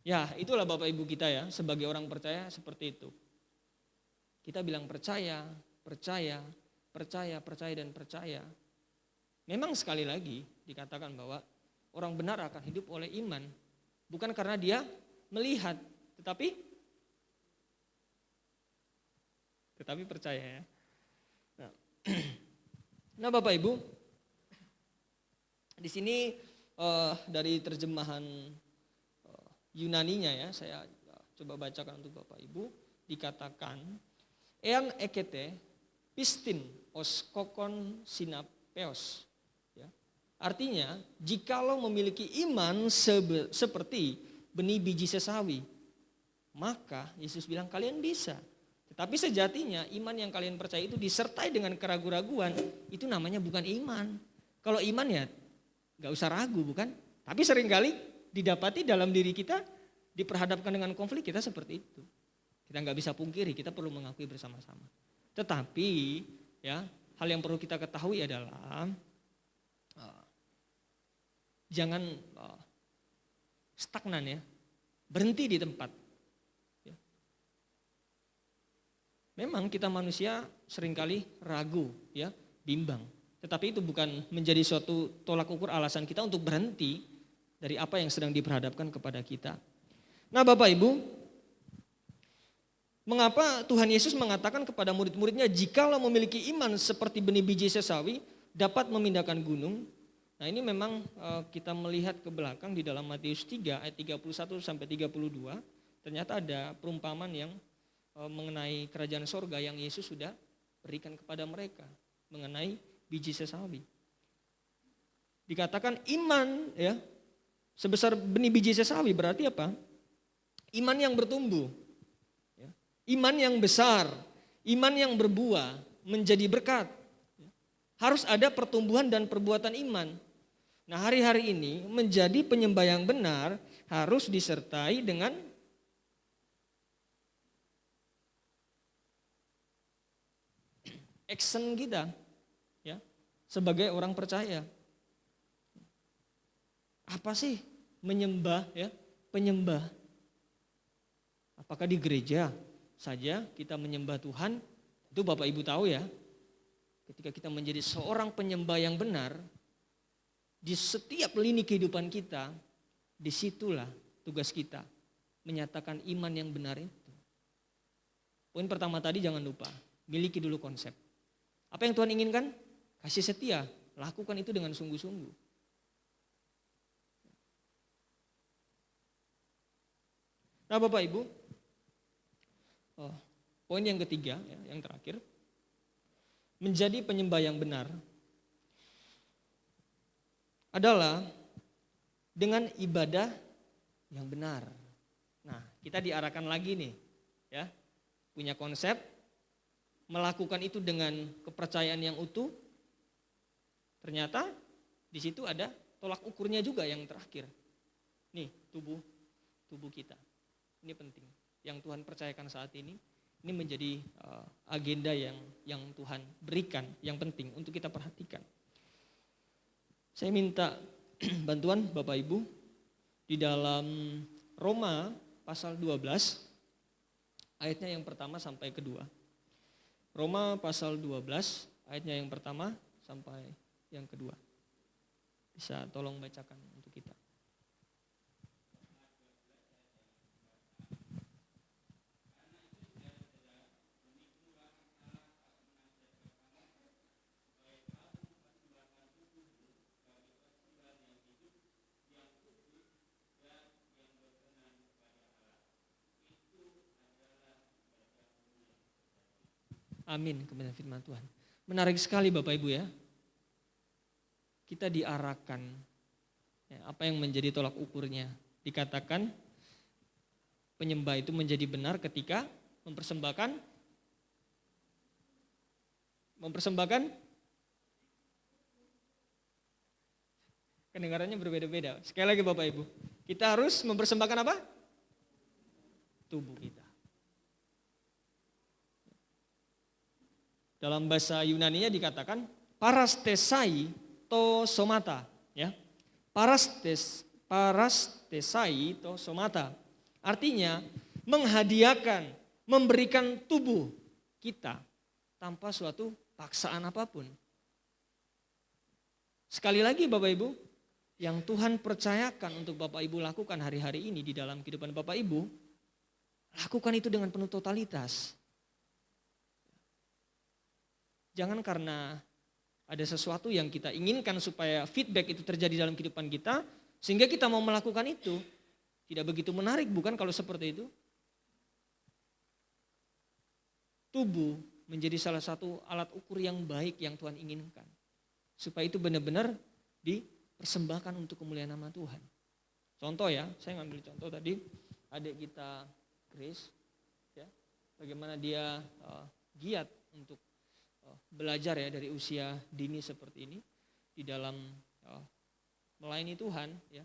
Ya itulah Bapak Ibu kita ya sebagai orang percaya seperti itu. Kita bilang percaya. Memang sekali lagi dikatakan bahwa orang benar akan hidup oleh iman. Bukan karena dia melihat, tetapi percaya ya. Nah Bapak Ibu, di sini dari terjemahan Yunaninya ya, saya coba bacakan untuk Bapak Ibu, dikatakan ean ekete pistin os kokon sinapeos. Ya. Artinya, jikalau memiliki iman seperti benih biji sesawi, maka Yesus bilang kalian bisa. Tetapi sejatinya iman yang kalian percaya itu disertai dengan keraguan-raguan, itu namanya bukan iman. Kalau iman ya gak usah ragu bukan? Tapi seringkali didapati dalam diri kita diperhadapkan dengan konflik kita seperti itu. Kita gak bisa pungkiri, kita perlu mengakui bersama-sama. Tetapi ya hal yang perlu kita ketahui adalah jangan stagnan ya, berhenti di tempat. Ya. Memang kita manusia seringkali ragu ya, bimbang. Tetapi itu bukan menjadi suatu tolak ukur alasan kita untuk berhenti dari apa yang sedang diperhadapkan kepada kita. Nah Bapak Ibu, mengapa Tuhan Yesus mengatakan kepada murid-muridnya jikalau memiliki iman seperti benih biji sesawi dapat memindahkan gunung. Nah ini memang kita melihat ke belakang di dalam Matius 3 ayat 31 sampai 32. Ternyata ada perumpamaan yang mengenai kerajaan sorga yang Yesus sudah berikan kepada mereka. Mengenai biji sesawi. Dikatakan iman ya sebesar benih biji sesawi berarti apa? Iman yang bertumbuh. Iman yang besar, iman yang berbuah, menjadi berkat. Harus ada pertumbuhan dan perbuatan iman. Nah hari-hari ini menjadi penyembah yang benar harus disertai dengan action kita ya, sebagai orang percaya. Apa sih menyembah ya? Penyembah. Apakah di gereja saja kita menyembah Tuhan? Itu Bapak Ibu tahu ya. Ketika kita menjadi seorang penyembah yang benar, di setiap lini kehidupan kita, disitulah tugas kita menyatakan iman yang benar itu. Poin pertama tadi jangan lupa, miliki dulu konsep. Apa yang Tuhan inginkan? Kasih setia, lakukan itu dengan sungguh-sungguh. Nah Bapak Ibu, poin yang ketiga, ya, yang terakhir, menjadi penyembah yang benar adalah dengan ibadah yang benar. Nah, kita diarahkan lagi nih, ya, punya konsep, melakukan itu dengan kepercayaan yang utuh. Ternyata di situ ada tolak ukurnya juga yang terakhir. Nih, tubuh kita. Ini penting. Yang Tuhan percayakan saat ini menjadi agenda yang Tuhan berikan, yang penting untuk kita perhatikan. Saya minta bantuan Bapak Ibu di dalam Roma pasal 12 ayatnya yang pertama sampai kedua. Roma pasal 12 ayatnya yang pertama sampai yang kedua. Bisa tolong bacakan untuk kita. Amin, kebenaran firman Tuhan. Menarik sekali Bapak Ibu ya. Kita diarahkan, ya, apa yang menjadi tolak ukurnya. Dikatakan penyembah itu menjadi benar ketika mempersembahkan kedengarannya berbeda-beda. Sekali lagi Bapak Ibu, kita harus mempersembahkan apa? Tubuh kita. Dalam bahasa Yunaninya dikatakan parastesai to somata, ya. Parastesai to somata. Artinya menghadiahkan, memberikan tubuh kita tanpa suatu paksaan apapun. Sekali lagi Bapak Ibu, yang Tuhan percayakan untuk Bapak Ibu lakukan hari-hari ini di dalam kehidupan Bapak Ibu, lakukan itu dengan penuh totalitas. Jangan karena ada sesuatu yang kita inginkan supaya feedback itu terjadi dalam kehidupan kita, sehingga kita mau melakukan itu. Tidak begitu menarik, bukan kalau seperti itu? Tubuh menjadi salah satu alat ukur yang baik yang Tuhan inginkan. Supaya itu benar-benar dipersembahkan untuk kemuliaan nama Tuhan. Contoh ya, saya ngambil contoh tadi, adik kita Grace, ya, bagaimana dia giat untuk belajar ya dari usia dini seperti ini di dalam melayani Tuhan, ya,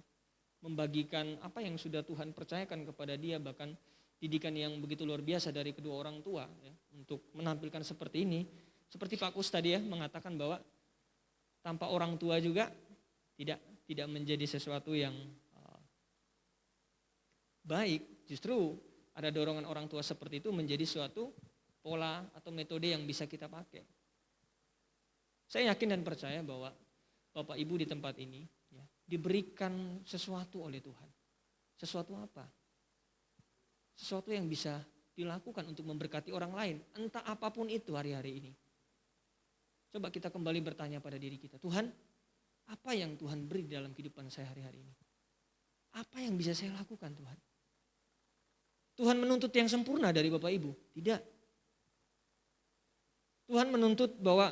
membagikan apa yang sudah Tuhan percayakan kepada dia, bahkan didikan yang begitu luar biasa dari kedua orang tua, ya, untuk menampilkan seperti ini. Seperti Pak Kus tadi ya mengatakan bahwa tanpa orang tua juga tidak menjadi sesuatu yang baik. Justru ada dorongan orang tua seperti itu menjadi suatu pola atau metode yang bisa kita pakai. Saya yakin dan percaya bahwa Bapak Ibu di tempat ini, ya, diberikan sesuatu oleh Tuhan. Sesuatu apa? Sesuatu yang bisa dilakukan untuk memberkati orang lain. Entah apapun itu hari-hari ini. Coba kita kembali bertanya pada diri kita. Tuhan, apa yang Tuhan beri dalam kehidupan saya hari-hari ini? Apa yang bisa saya lakukan Tuhan? Tuhan menuntut yang sempurna dari Bapak Ibu? Tidak. Tuhan menuntut bahwa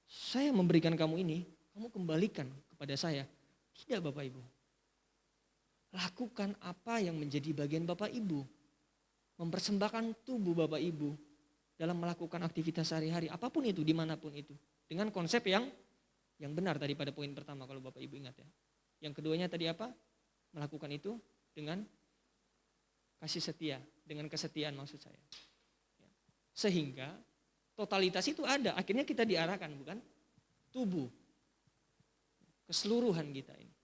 saya memberikan kamu ini, kamu kembalikan kepada saya. Tidak Bapak Ibu. Lakukan apa yang menjadi bagian Bapak Ibu. Mempersembahkan tubuh Bapak Ibu dalam melakukan aktivitas sehari-hari, apapun itu, dimanapun itu. Dengan konsep yang benar tadi pada poin pertama kalau Bapak Ibu ingat ya. Yang keduanya tadi apa? Melakukan itu dengan kasih setia, dengan kesetiaan maksud saya. Sehingga totalitas itu ada, akhirnya kita diarahkan, bukan? Tubuh, keseluruhan kita ini.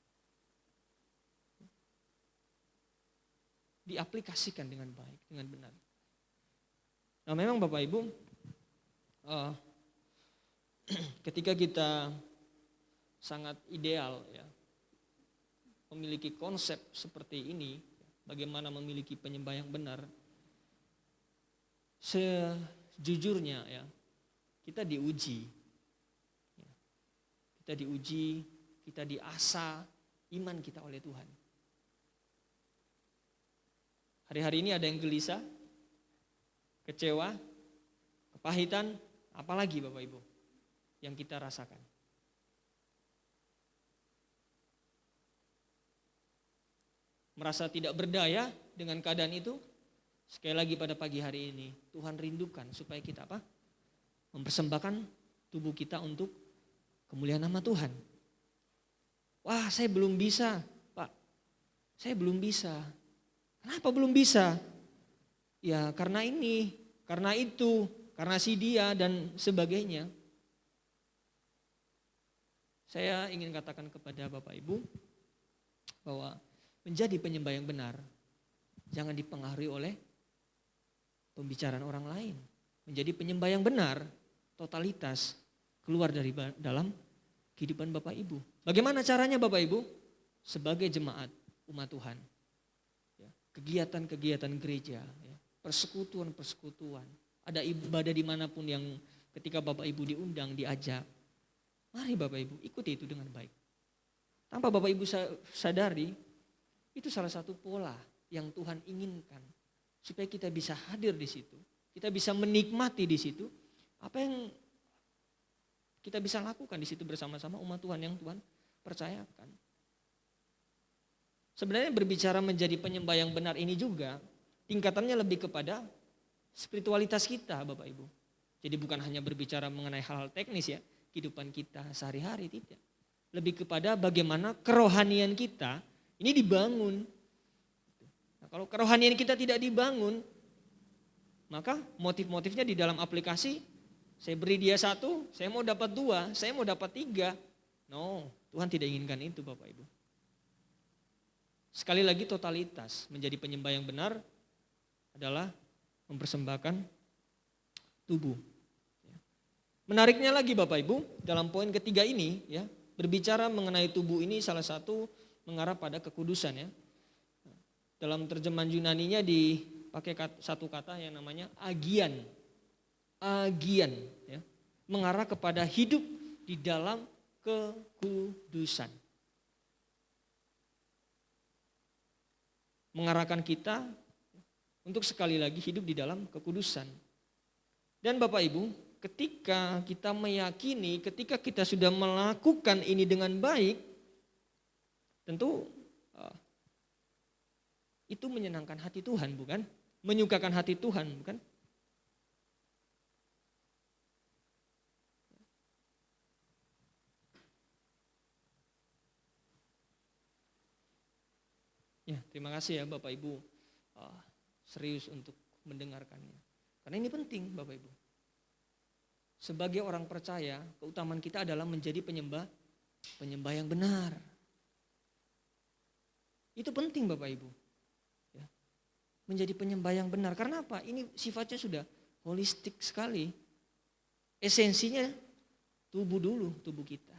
Diaplikasikan dengan baik, dengan benar. Nah memang Bapak Ibu, ketika kita sangat ideal ya, memiliki konsep seperti ini, bagaimana memiliki penyembah yang benar, sejujurnya ya, kita diuji. Kita diuji, kita diasah iman kita oleh Tuhan. Hari-hari ini ada yang gelisah, kecewa, kepahitan, apalagi Bapak Ibu yang kita rasakan. Merasa tidak berdaya dengan keadaan itu, sekali lagi pada pagi hari ini Tuhan rindukan supaya kita apa? Mempersembahkan tubuh kita untuk kemuliaan nama Tuhan. Wah, saya belum bisa, Pak. Saya belum bisa. Kenapa belum bisa? Ya karena ini, karena itu, karena si dia dan sebagainya. Saya ingin katakan kepada Bapak Ibu bahwa menjadi penyembah yang benar jangan dipengaruhi oleh pembicaraan orang lain. Menjadi penyembah yang benar, totalitas keluar dari dalam kehidupan Bapak Ibu. Bagaimana caranya Bapak Ibu? Sebagai jemaat umat Tuhan. Ya, kegiatan-kegiatan gereja, ya, persekutuan-persekutuan. Ada ibadah dimanapun yang ketika Bapak Ibu diundang, diajak. Mari Bapak Ibu ikuti itu dengan baik. Tanpa Bapak Ibu sadari, itu salah satu pola yang Tuhan inginkan. Supaya kita bisa hadir di situ. Kita bisa menikmati di situ. Apa yang kita bisa lakukan di situ bersama-sama umat Tuhan yang Tuhan percayakan. Sebenarnya berbicara menjadi penyembah yang benar ini juga tingkatannya lebih kepada spiritualitas kita Bapak Ibu. Jadi bukan hanya berbicara mengenai hal-hal teknis ya, kehidupan kita sehari-hari, tidak. Lebih kepada bagaimana kerohanian kita ini dibangun. Nah, kalau kerohanian kita tidak dibangun, maka motif-motifnya di dalam aplikasi, saya beri dia 1, saya mau dapat 2, saya mau dapat 3. No, Tuhan tidak inginkan itu Bapak Ibu. Sekali lagi totalitas, menjadi penyembah yang benar adalah mempersembahkan tubuh. Menariknya lagi Bapak Ibu, dalam poin ketiga ini ya, berbicara mengenai tubuh ini salah satu mengarah pada kekudusan ya. Dalam terjemahan Yunaninya dipakai satu kata yang namanya agian. Agian ya, mengarah kepada hidup di dalam kekudusan. Mengarahkan kita untuk sekali lagi hidup di dalam kekudusan. Dan Bapak Ibu, ketika kita meyakini, ketika kita sudah melakukan ini dengan baik, tentu itu menyenangkan hati Tuhan, bukan? Menyukakan hati Tuhan, bukan? Ya, terima kasih ya Bapak Ibu serius untuk mendengarkannya. Karena ini penting Bapak Ibu. Sebagai orang percaya, keutamaan kita adalah menjadi penyembah yang benar. Itu penting Bapak Ibu. Ya, menjadi penyembah yang benar. Karena apa? Ini sifatnya sudah holistik sekali. Esensinya tubuh dulu, tubuh kita.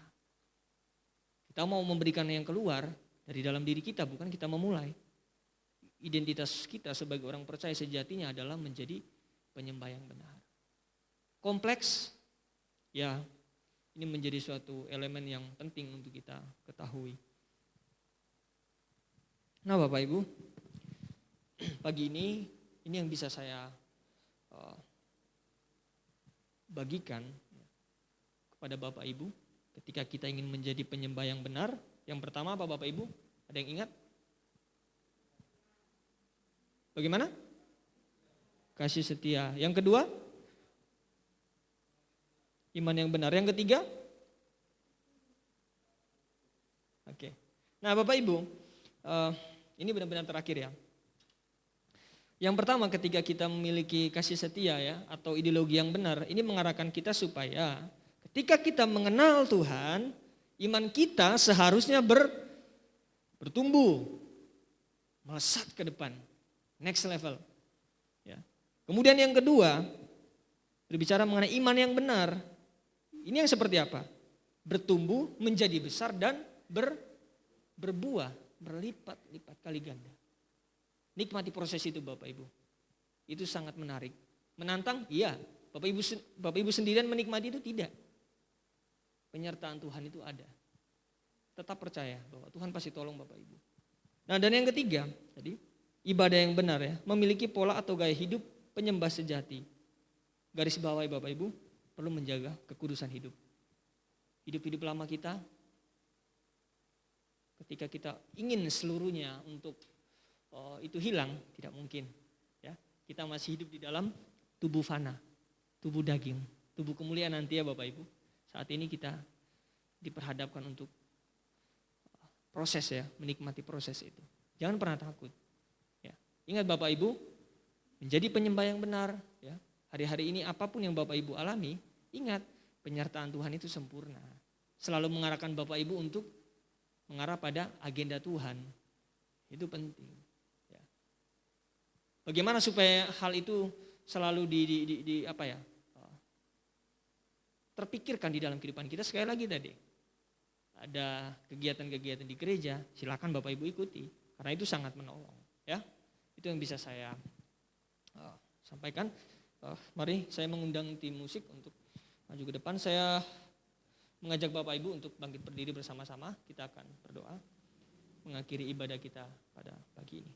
Kita mau memberikan yang keluar dari dalam diri kita, bukan kita memulai. Identitas kita sebagai orang percaya sejatinya adalah menjadi penyembah yang benar. Kompleks, ya ini menjadi suatu elemen yang penting untuk kita ketahui. Nah Bapak Ibu, pagi ini yang bisa saya bagikan kepada Bapak Ibu ketika kita ingin menjadi penyembah yang benar. Yang pertama apa Bapak Ibu? Ada yang ingat? Bagaimana? Kasih setia. Yang kedua? Iman yang benar. Yang ketiga? Oke. Nah Bapak Ibu, ini benar-benar terakhir ya. Yang pertama ketika kita memiliki kasih setia ya, atau ideologi yang benar, ini mengarahkan kita supaya ketika kita mengenal Tuhan, iman kita seharusnya bertumbuh, melesat ke depan, next level. Ya. Kemudian yang kedua, berbicara mengenai iman yang benar, ini yang seperti apa? Bertumbuh, menjadi besar dan berbuah, berlipat-lipat kali ganda. Nikmati proses itu Bapak Ibu. Itu sangat menarik. Menantang? Iya. Bapak Ibu sendirian menikmati itu? Tidak. Penyertaan Tuhan itu ada. Tetap percaya bahwa Tuhan pasti tolong Bapak Ibu. Nah dan yang ketiga, tadi ibadah yang benar ya, memiliki pola atau gaya hidup penyembah sejati. Garis bawahi Bapak Ibu, perlu menjaga kekudusan hidup. Hidup-hidup lama kita, ketika kita ingin seluruhnya untuk itu hilang, tidak mungkin. Ya, kita masih hidup di dalam tubuh fana, tubuh daging, tubuh kemuliaan nanti ya Bapak Ibu. Saat ini kita diperhadapkan untuk proses ya, menikmati proses itu. Jangan pernah takut. Ya. Ingat Bapak Ibu, menjadi penyembah yang benar. Ya. Hari-hari ini apapun yang Bapak Ibu alami, ingat penyertaan Tuhan itu sempurna. Selalu mengarahkan Bapak Ibu untuk mengarah pada agenda Tuhan. Itu penting. Ya. Bagaimana supaya hal itu selalu terpikirkan di dalam kehidupan kita? Sekali lagi tadi, ada kegiatan-kegiatan di gereja, silakan Bapak Ibu ikuti, karena itu sangat menolong. Ya, itu yang bisa saya sampaikan. Mari saya mengundang tim musik untuk maju ke depan. Saya mengajak Bapak Ibu untuk bangkit berdiri bersama-sama. Kita akan berdoa mengakhiri ibadah kita pada pagi ini.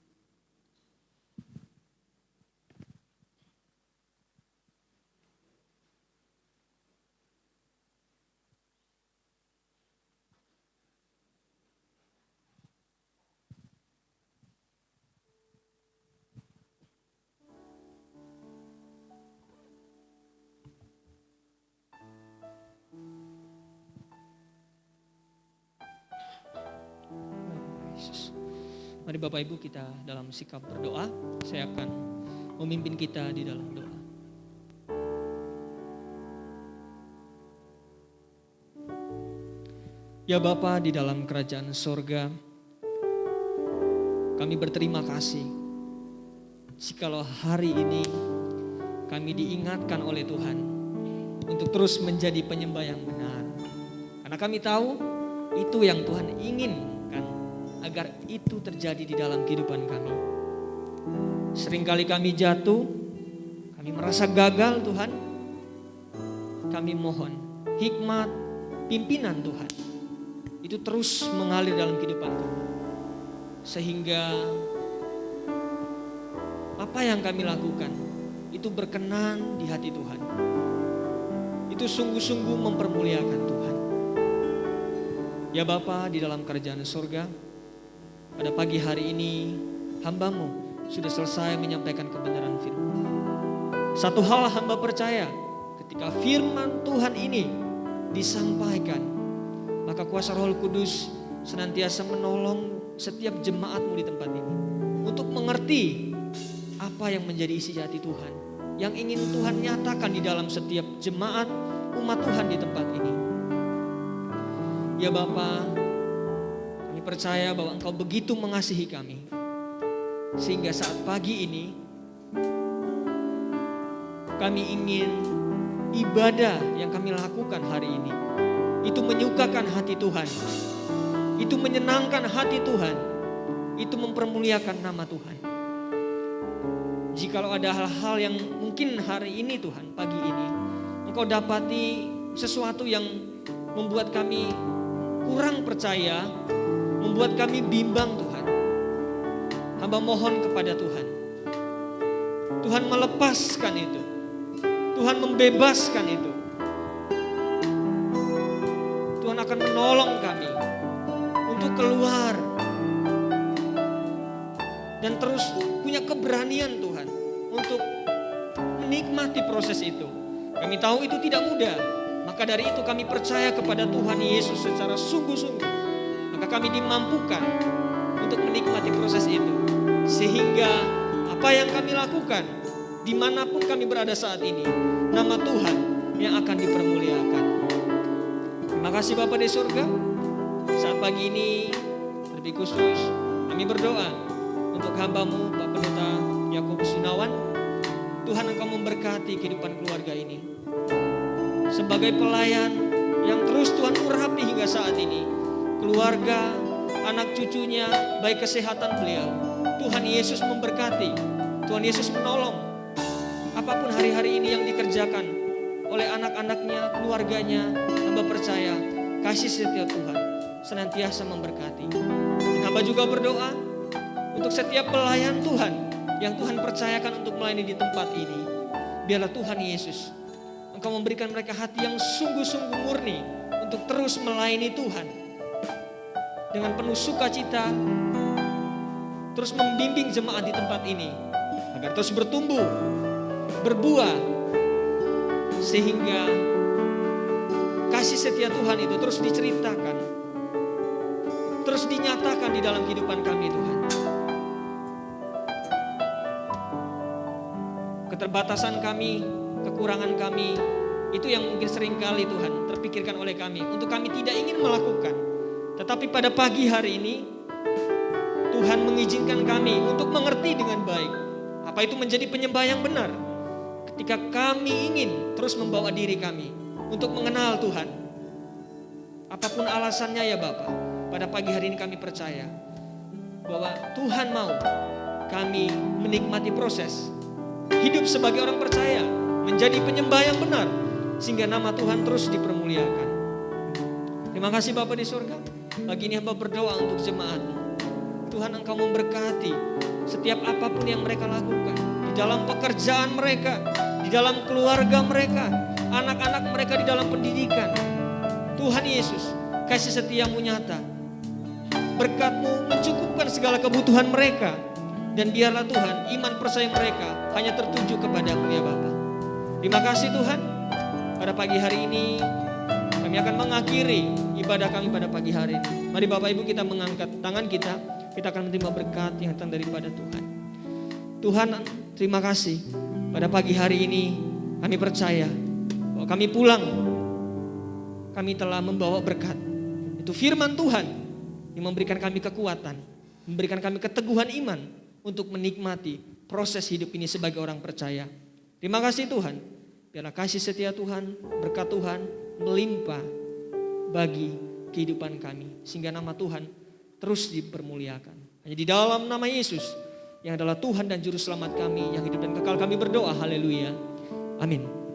Mari Bapak Ibu kita dalam sikap berdoa. Saya akan memimpin kita di dalam doa. Ya Bapa di dalam kerajaan sorga, kami berterima kasih jikalau hari ini kami diingatkan oleh Tuhan untuk terus menjadi penyembah yang benar. Karena kami tahu itu yang Tuhan inginkan agar itu terjadi di dalam kehidupan kami. Seringkali kami jatuh, kami merasa gagal Tuhan. Kami mohon hikmat, pimpinan Tuhan itu terus mengalir dalam kehidupan kami. Sehingga apa yang kami lakukan itu berkenan di hati Tuhan. Itu sungguh-sungguh mempermuliakan Tuhan. Ya Bapa di dalam kerajaan surga, pada pagi hari ini hamba-Mu sudah selesai menyampaikan kebenaran firman. Satu hal hamba percaya, ketika firman Tuhan ini disampaikan, maka kuasa Roh Kudus senantiasa menolong setiap jemaat-Mu di tempat ini untuk mengerti apa yang menjadi isi hati Tuhan, yang ingin Tuhan nyatakan di dalam setiap jemaat umat Tuhan di tempat ini. Ya Bapa, kami percaya bahwa Engkau begitu mengasihi kami, sehingga saat pagi ini kami ingin ibadah yang kami lakukan hari ini itu menyukakan hati Tuhan, itu menyenangkan hati Tuhan, itu mempermuliakan nama Tuhan. Jikalau ada hal-hal yang mungkin hari ini Tuhan, pagi ini Engkau dapati sesuatu yang membuat kami kurang percaya, membuat kami bimbang Tuhan, hamba mohon kepada Tuhan, Tuhan melepaskan itu, Tuhan membebaskan itu. Tuhan akan menolong kami untuk keluar dan terus punya keberanian Tuhan untuk menikmati proses itu. Kami tahu itu tidak mudah, maka dari itu kami percaya kepada Tuhan Yesus secara sungguh-sungguh. Maka kami dimampukan untuk menikmati proses itu, sehingga apa yang kami lakukan dimanapun kami berada saat ini, nama Tuhan yang akan dipermuliakan. Terima kasih Bapa di surga. Saat pagi ini lebih khusus kami berdoa untuk hamba-Mu Pak Pendeta Yakobus Gunawan. Tuhan Engkau memberkati kehidupan keluarga ini sebagai pelayan yang terus Tuhan urapi hingga saat ini. Keluarga, anak cucunya, baik kesehatan beliau, Tuhan Yesus memberkati, Tuhan Yesus menolong. Apapun hari-hari ini yang dikerjakan oleh anak-anaknya, keluarganya, hamba percaya kasih setia Tuhan senantiasa memberkati. Dan hamba juga berdoa untuk setiap pelayan Tuhan yang Tuhan percayakan untuk melayani di tempat ini. Biarlah Tuhan Yesus Engkau memberikan mereka hati yang sungguh-sungguh murni untuk terus melayani Tuhan dengan penuh sukacita, terus membimbing jemaat di tempat ini agar terus bertumbuh, berbuah, sehingga kasih setia Tuhan itu terus diceritakan, terus dinyatakan di dalam kehidupan kami Tuhan. keterbatasan kami, kekurangan kami, itu yang mungkin seringkali Tuhan terpikirkan oleh kami untuk kami tidak ingin melakukan. Tetapi pada pagi hari ini Tuhan mengizinkan kami untuk mengerti dengan baik apa itu menjadi penyembah yang benar. Ketika kami ingin terus membawa diri kami untuk mengenal Tuhan, apapun alasannya ya Bapa, pada pagi hari ini kami percaya bahwa Tuhan mau kami menikmati proses hidup sebagai orang percaya, menjadi penyembah yang benar, sehingga nama Tuhan terus dipermuliakan. Terima kasih Bapa di surga. Pagi ini hamba berdoa untuk jemaat-Mu. Tuhan, Engkau memberkati setiap apapun yang mereka lakukan, di dalam pekerjaan mereka, di dalam keluarga mereka, anak-anak mereka di dalam pendidikan. Tuhan Yesus, kasih setia-Mu nyata. Berkat-Mu mencukupkan segala kebutuhan mereka. Dan biarlah Tuhan, iman percaya mereka hanya tertuju kepada-Mu ya Bapa. Terima kasih Tuhan. Pada pagi hari ini kami akan mengakhiri ibadah kami pada pagi hari ini. Mari Bapak Ibu kita mengangkat tangan kita akan menerima berkat yang datang daripada Tuhan. Tuhan, terima kasih. Pada pagi hari ini kami percaya bahwa kami pulang, kami telah membawa berkat. Itu firman Tuhan yang memberikan kami kekuatan, memberikan kami keteguhan iman untuk menikmati proses hidup ini sebagai orang percaya. Terima kasih Tuhan. Biarlah kasih setia Tuhan, berkat Tuhan melimpah bagi kehidupan kami, sehingga nama Tuhan terus dipermuliakan. Hanya di dalam nama Yesus yang adalah Tuhan dan Juru Selamat kami yang hidup dan kekal kami berdoa. Haleluya. Amin.